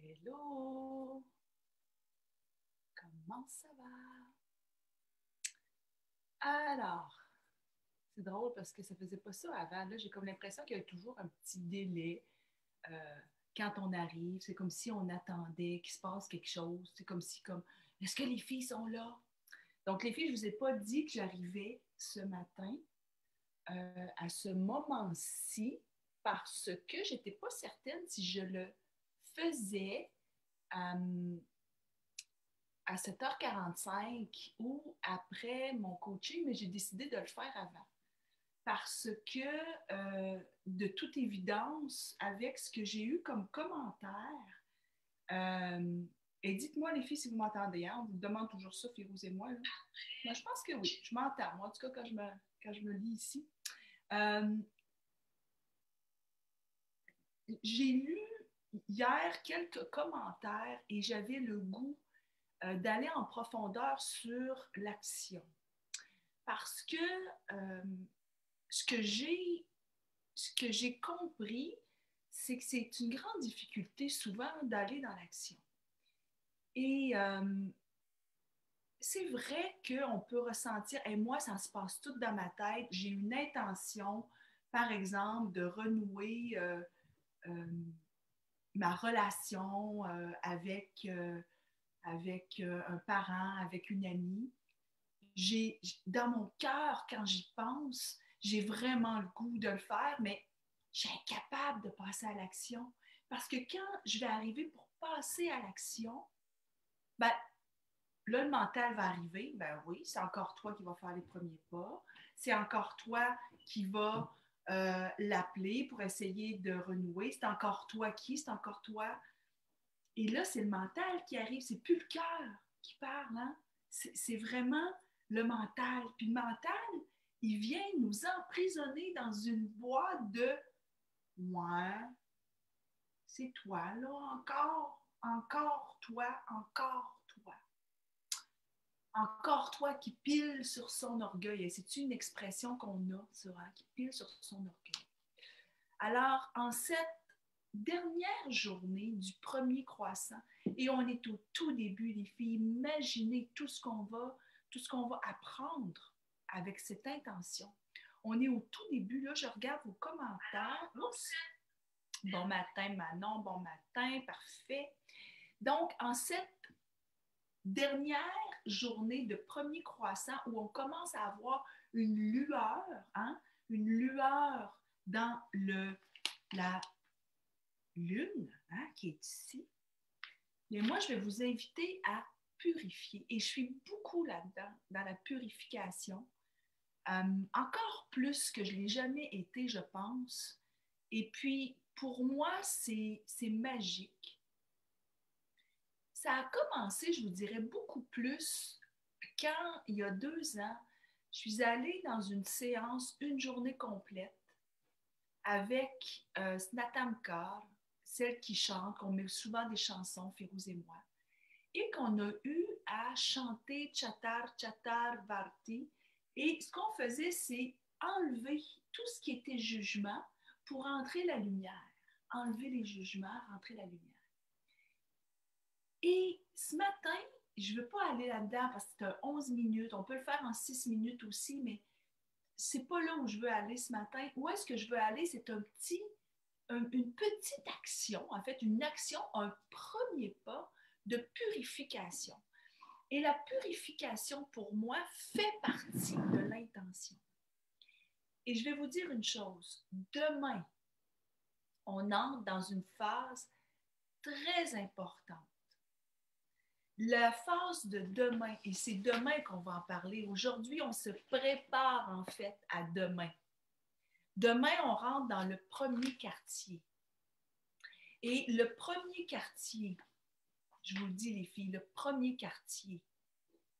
Hello! Comment ça va? Alors, c'est drôle parce que ça faisait pas ça avant. Là, j'ai comme l'impression qu'il y a toujours un petit délai quand on arrive. C'est comme si on attendait qu'il se passe quelque chose. C'est comme si, est-ce que les filles sont là? Donc, les filles, je ne vous ai pas dit que j'arrivais ce matin à ce moment-ci parce que je n'étais pas certaine si je le faisais à 7h45 ou après mon coaching, mais j'ai décidé de le faire avant. Parce que, de toute évidence, avec ce que j'ai eu comme commentaire, et dites-moi les filles si vous m'entendez, hein? On vous demande toujours ça, Férouz et moi. Là. Moi, je pense que oui, je m'entends. Moi, en tout cas, quand je me lis ici. Euh, j'ai lu hier quelques commentaires et j'avais le goût d'aller en profondeur sur l'action. Parce que euh, ce que j'ai compris, c'est que c'est une grande difficulté souvent d'aller dans l'action. Et c'est vrai qu'on peut ressentir, et moi, ça se passe tout dans ma tête, j'ai une intention, par exemple, de renouer euh, ma relation avec un parent, avec une amie. Dans mon cœur, quand j'y pense, j'ai vraiment le goût de le faire, mais je suis incapable de passer à l'action. Parce que quand je vais arriver pour passer à l'action, ben, là, le mental va arriver. Ben oui, c'est encore toi qui vas faire les premiers pas. C'est encore toi qui va l'appeler pour essayer de renouer. C'est encore toi qui, c'est encore toi. Et là, c'est le mental qui arrive. C'est plus le cœur qui parle. Hein? C'est vraiment le mental. Puis le mental, il vient nous emprisonner dans une boîte de ouais, c'est toi, là, encore toi, encore toi. Encore toi qui pile sur son orgueil. Et c'est une expression qu'on a, ça, hein, qui pile sur son orgueil. Alors, en cette dernière journée du premier croissant, et on est au tout début, les filles, imaginez tout ce qu'on va apprendre avec cette intention. On est au tout début, là, je regarde vos commentaires. Oups. Bon matin, Manon, bon matin, parfait. Donc, en cette dernière journée de premier croissant où on commence à avoir une lueur, hein, une lueur dans la lune, hein, qui est ici. Mais moi, je vais vous inviter à purifier. Et je suis beaucoup là-dedans, dans la purification. Encore plus que je ne l'ai jamais été, je pense. Et puis, pour moi, c'est magique. Ça a commencé, je vous dirais, beaucoup plus quand, il y a 2 ans, je suis allée dans une séance, une journée complète, avec Snatam Kaur, celle qui chante, qu'on met souvent des chansons, Férouz et moi, et qu'on a eu à chanter Chatar, Chatar, Varti. Et ce qu'on faisait, c'est enlever tout ce qui était jugement pour entrer la lumière. Enlever les jugements, rentrer la lumière. Et ce matin, je ne veux pas aller là-dedans parce que c'est 11 minutes. On peut le faire en 6 minutes aussi, mais c'est pas là où je veux aller ce matin. Où est-ce que je veux aller? C'est une petite action, en fait, une action, un premier pas de purification. Et la purification, pour moi, fait partie de l'intention. Et je vais vous dire une chose. Demain, on entre dans une phase très importante. La phase de demain, et c'est demain qu'on va en parler. Aujourd'hui, on se prépare en fait à demain. Demain, on rentre dans le premier quartier. Et le premier quartier, je vous le dis les filles, le premier quartier,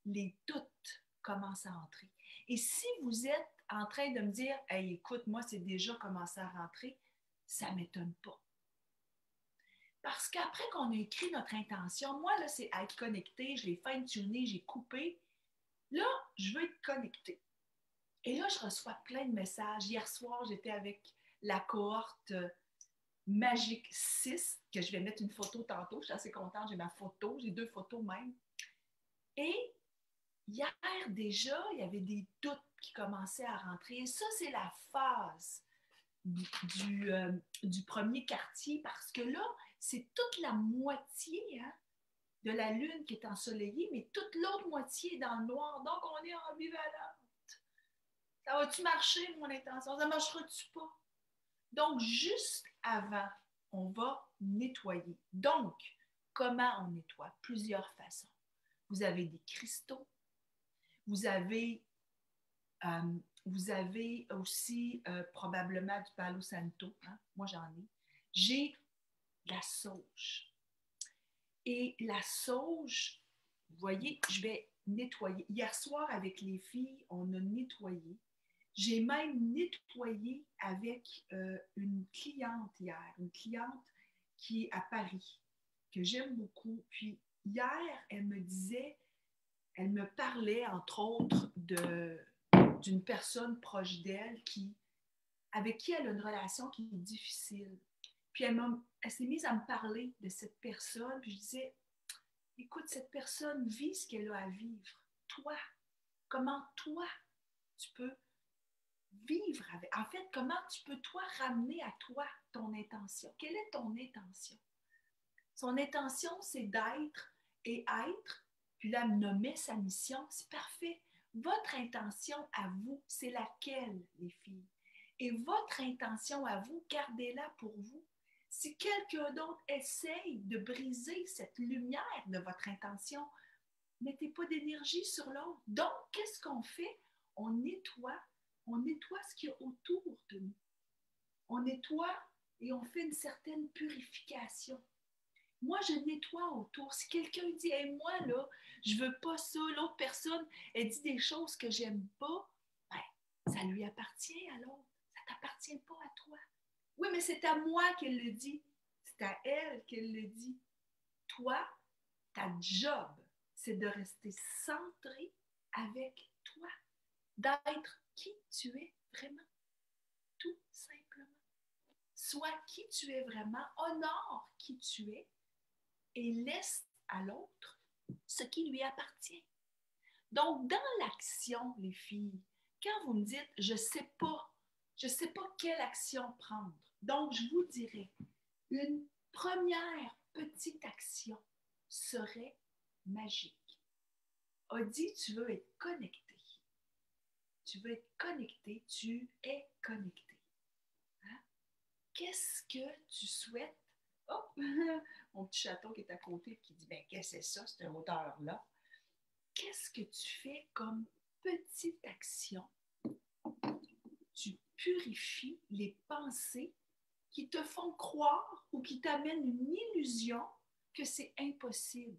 les doutes commencent à entrer. Et si vous êtes en train de me dire, hey, écoute, moi, c'est déjà commencé à rentrer, ça ne m'étonne pas. Parce qu'après qu'on a écrit notre intention, moi, là, c'est être connecté, je l'ai fine-tuné, j'ai coupé. Là, je veux être connecté. Et là, je reçois plein de messages. Hier soir, j'étais avec la cohorte Magique 6, que je vais mettre une photo tantôt. Je suis assez contente, j'ai ma photo, j'ai 2 photos même. Et hier déjà, il y avait des doutes qui commençaient à rentrer. Et ça, c'est la phase du premier quartier, parce que là, c'est toute la moitié de la lune qui est ensoleillée, mais toute l'autre moitié est dans le noir. Donc, on est ambivalente. Ça va-tu marcher, mon intention? Ça marchera-tu pas? Donc, juste avant, on va nettoyer. Donc, comment on nettoie? Plusieurs façons. Vous avez des cristaux, vous avez, aussi probablement du Palo Santo. Hein? Moi, j'en ai. J'ai la sauge. Et la sauge, vous voyez, je vais nettoyer. Hier soir, avec les filles, on a nettoyé. J'ai même nettoyé avec une cliente hier, une cliente qui est à Paris, que j'aime beaucoup. Puis hier, elle me parlait entre autres d'une personne proche d'elle avec qui elle a une relation qui est difficile. Puis elle s'est mise à me parler de cette personne, puis je disais, écoute, cette personne vit ce qu'elle a à vivre. Toi, comment toi, tu peux vivre avec. En fait, comment tu peux, toi, ramener à toi ton intention? Quelle est ton intention? Son intention, c'est d'être et être. Puis là, elle nommait sa mission. C'est parfait. Votre intention à vous, c'est laquelle, les filles? Et votre intention à vous, gardez-la pour vous. Si quelqu'un d'autre essaye de briser cette lumière de votre intention, mettez pas d'énergie sur l'autre. Donc, qu'est-ce qu'on fait? On nettoie ce qu'il y a autour de nous. On nettoie et on fait une certaine purification. Moi, je nettoie autour. Si quelqu'un dit, hey, moi, là, je veux pas ça, l'autre personne, elle dit des choses que j'aime pas, ben, ça lui appartient à l'autre. Ça t'appartient pas à toi. Oui, mais c'est à moi qu'elle le dit. C'est à elle qu'elle le dit. Toi, ta job, c'est de rester centré avec toi, d'être qui tu es vraiment, tout simplement. Sois qui tu es vraiment, honore qui tu es et laisse à l'autre ce qui lui appartient. Donc, dans l'action, les filles, quand vous me dites je ne sais pas quelle action prendre, donc je vous dirais, une première petite action serait magique. Audie, tu veux être connecté. Tu veux être connecté, tu es connecté. Hein? Qu'est-ce que tu souhaites? Oh, mon petit chaton qui est à côté qui dit, ben qu'est-ce que c'est ça, cette hauteur-là? Qu'est-ce que tu fais comme petite action? Tu purifies les pensées qui te font croire ou qui t'amènent une illusion que c'est impossible.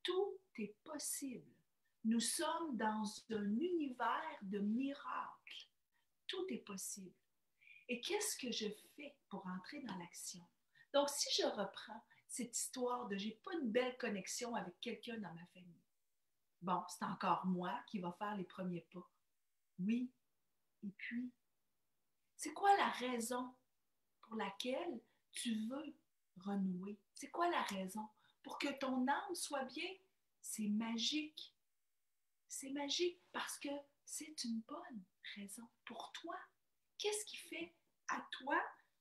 Tout est possible. Nous sommes dans un univers de miracles. Tout est possible. Et qu'est-ce que je fais pour entrer dans l'action? Donc, si je reprends cette histoire de j'ai pas une belle connexion avec quelqu'un dans ma famille, bon, c'est encore moi qui va faire les premiers pas. Oui. Et puis, c'est quoi la raison pour laquelle tu veux renouer? C'est quoi la raison? Pour que ton âme soit bien? C'est magique. C'est magique parce que c'est une bonne raison pour toi. Qu'est-ce qui fait à toi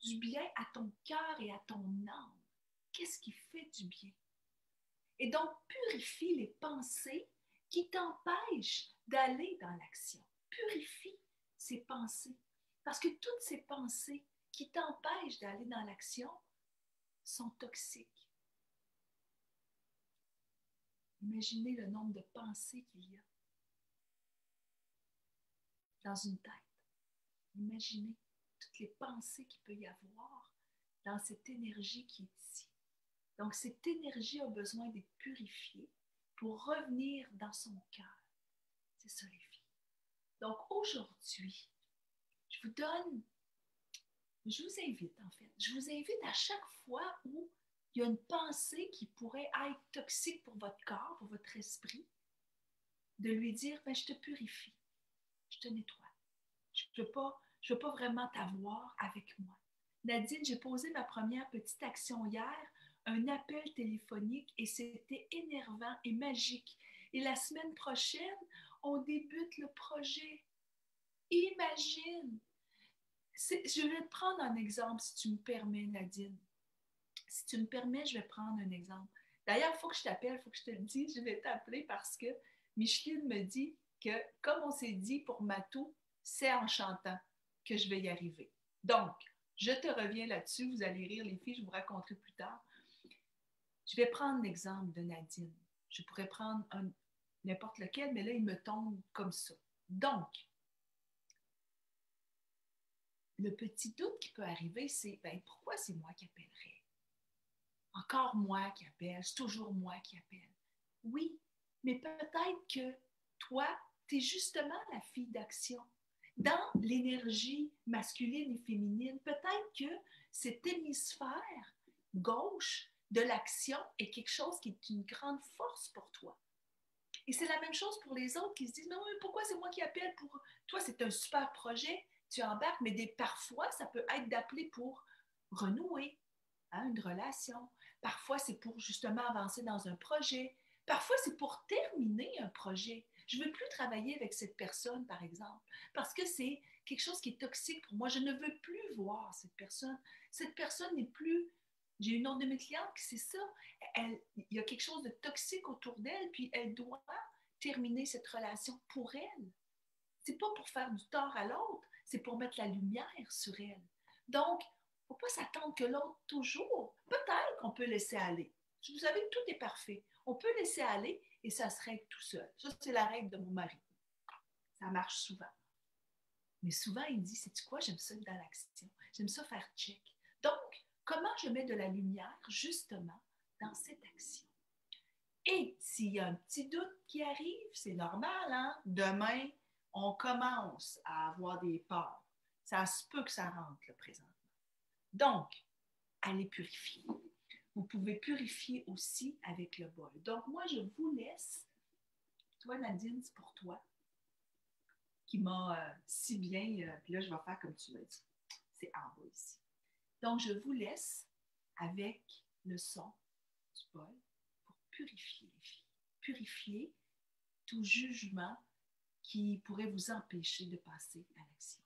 du bien, à ton cœur et à ton âme? Qu'est-ce qui fait du bien? Et donc, purifie les pensées qui t'empêchent d'aller dans l'action. Purifie ces pensées. Parce que toutes ces pensées qui t'empêchent d'aller dans l'action sont toxiques. Imaginez le nombre de pensées qu'il y a dans une tête. Imaginez toutes les pensées qu'il peut y avoir dans cette énergie qui est ici. Donc, cette énergie a besoin d'être purifiée pour revenir dans son cœur. C'est ça, les filles. Donc, aujourd'hui, je vous invite, en fait, je vous invite à chaque fois où il y a une pensée qui pourrait être toxique pour votre corps, pour votre esprit, de lui dire, ben, je te purifie, je te nettoie. Je ne veux pas vraiment t'avoir avec moi. Nadine, j'ai posé ma première petite action hier, un appel téléphonique et c'était énervant et magique. Et la semaine prochaine, on débute le projet. Imagine! Je vais te prendre un exemple, si tu me permets, Nadine. Si tu me permets, je vais prendre un exemple. D'ailleurs, il faut que je t'appelle, il faut que je te le dise. Je vais t'appeler parce que Micheline me dit que, comme on s'est dit pour Matou, c'est en chantant que je vais y arriver. Donc, je te reviens là-dessus. Vous allez rire, les filles, je vous raconterai plus tard. Je vais prendre l'exemple de Nadine. Je pourrais prendre n'importe lequel, mais là, il me tombe comme ça. Donc, le petit doute qui peut arriver, c'est ben, pourquoi c'est moi qui appellerais? Encore moi qui appelle, c'est toujours moi qui appelle. Oui, mais peut-être que toi, tu es justement la fille d'action. Dans l'énergie masculine et féminine, peut-être que cet hémisphère gauche de l'action est quelque chose qui est une grande force pour toi. Et c'est la même chose pour les autres qui se disent, mais oui, pourquoi c'est moi qui appelle pour... Toi, c'est un super projet, tu embarques, mais parfois, ça peut être d'appeler pour renouer une relation. Parfois, c'est pour justement avancer dans un projet. Parfois, c'est pour terminer un projet. Je ne veux plus travailler avec cette personne, par exemple, parce que c'est quelque chose qui est toxique pour moi. Je ne veux plus voir cette personne. Cette personne n'est plus... J'ai une autre de mes clientes qui c'est ça. Il y a quelque chose de toxique autour d'elle, puis elle doit terminer cette relation pour elle. C'est pas pour faire du tort à l'autre, c'est pour mettre la lumière sur elle. Donc, il ne faut pas s'attendre que l'autre toujours. Peut-être qu'on peut laisser aller. Vous savez, tout est parfait. On peut laisser aller et ça se règle tout seul. Ça, c'est la règle de mon mari. Ça marche souvent. Mais souvent, il dit, sais-tu quoi, j'aime ça être dans l'action. J'aime ça faire check. Donc, comment je mets de la lumière, justement, dans cette action? Et s'il y a un petit doute qui arrive, c'est normal, hein? Demain, on commence à avoir des peurs. Ça se peut que ça rentre, là, présentement. Donc, allez purifier. Vous pouvez purifier aussi avec le bol. Donc, moi, je vous laisse. Toi, Nadine, c'est pour toi, qui m'a si bien... puis là, je vais faire comme tu l'as dit. C'est en bas ici. Donc, je vous laisse avec le son du bol pour purifier les filles. Purifier tout jugement qui pourrait vous empêcher de passer à l'action.